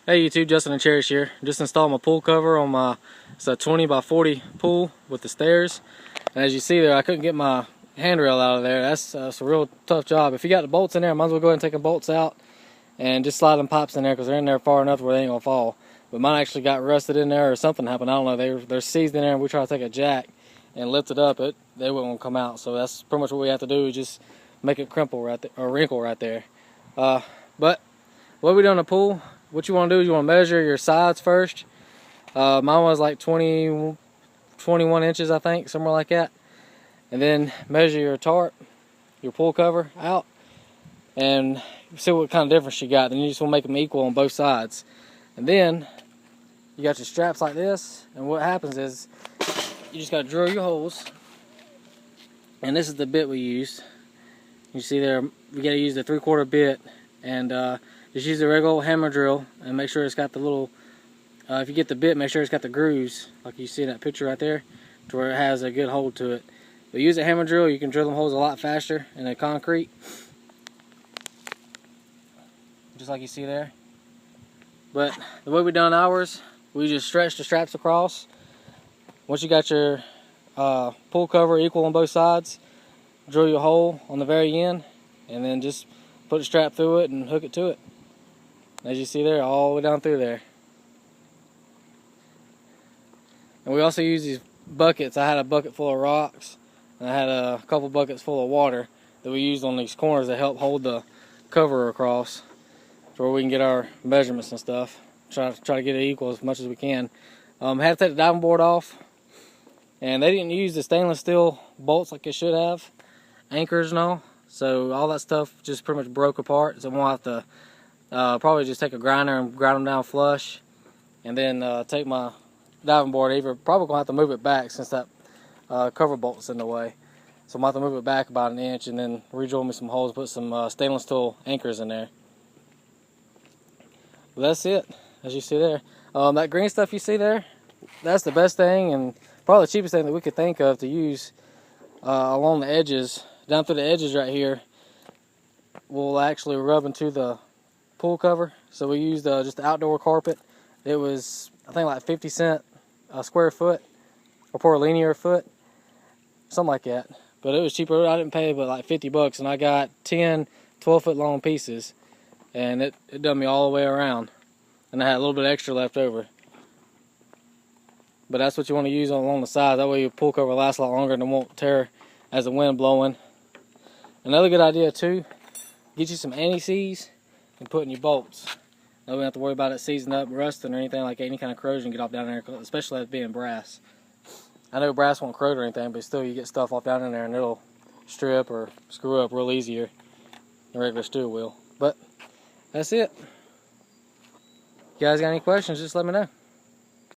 Hey YouTube, Justin and Cherish here. Just installed my pool cover on my, it's a 20 by 40 pool with the stairs. And as you see there, I couldn't get my handrail out of there. That's a real tough job. If you got the bolts in there, I might as well go ahead and take the bolts out and just slide them pipes in there because they're in there far enough where they ain't gonna fall. But mine actually got rusted in there or something happened. I don't know. They're seized in there, and we try to take a jack and lift it up. They wouldn't come out. So that's pretty much what we have to do, is just make it crumple right there, or wrinkle right there. But what we do in the pool, what you want to do is you want to measure your sides first. Mine was like 21 inches, I think, somewhere like that. And then measure your tarp, your pool cover out, and see what kind of difference you got. Then you just want to make them equal on both sides. And then you got your straps like this, and what happens is you just got to drill your holes. And this is the bit we used. You see there, we got to use the 3/4 bit, and just use the regular old hammer drill and make sure it's got the little, if you get the bit, make sure it's got the grooves, like you see in that picture right there, to where it has a good hold to it. But use a hammer drill, you can drill them holes a lot faster in the concrete. Just like you see there. But the way we done ours, we just stretch the straps across. Once you got your pool cover equal on both sides, drill your hole on the very end, and then just put a strap through it and hook it to it. As you see there, all the way down through there. And we also use these buckets. I had a bucket full of rocks, and I had a couple buckets full of water that we used on these corners to help hold the cover across, to where we can get our measurements and stuff. Try to get it equal as much as we can. Had to take the diving board off, and they didn't use the stainless steel bolts like they should have, anchors and all. So all that stuff just pretty much broke apart. So we'll have to probably just take a grinder and grind them down flush, and then take my diving board. Probably gonna have to move it back since that cover bolt's in the way. So I'm gonna have to move it back about 1 inch, and then re-drill me some holes, put some stainless steel anchors in there. But that's it, as you see there. That green stuff you see there, that's the best thing, and probably the cheapest thing that we could think of to use along the edges, down through the edges right here. Will actually rub into the pool cover. So we used just the outdoor carpet. It was, I think, like 50 cents a square foot, or per linear foot, something like that. But it was cheaper. I didn't pay but like 50 bucks, and I got 10 12-foot long pieces, and it done me all the way around, and I had a little bit extra left over. But that's what you want to use along the sides. That way your pool cover lasts a lot longer and it won't tear as the wind blowing. Another good idea too, get you some anti-seize and put in your bolts. Now we don't have to worry about it seizing up, rusting, or anything like any kind of corrosion get off down there, especially as being brass. I know brass won't corrode or anything, but still you get stuff off down in there and it'll strip or screw up real easier than regular steel will. But that's it. If you guys got any questions, just let me know.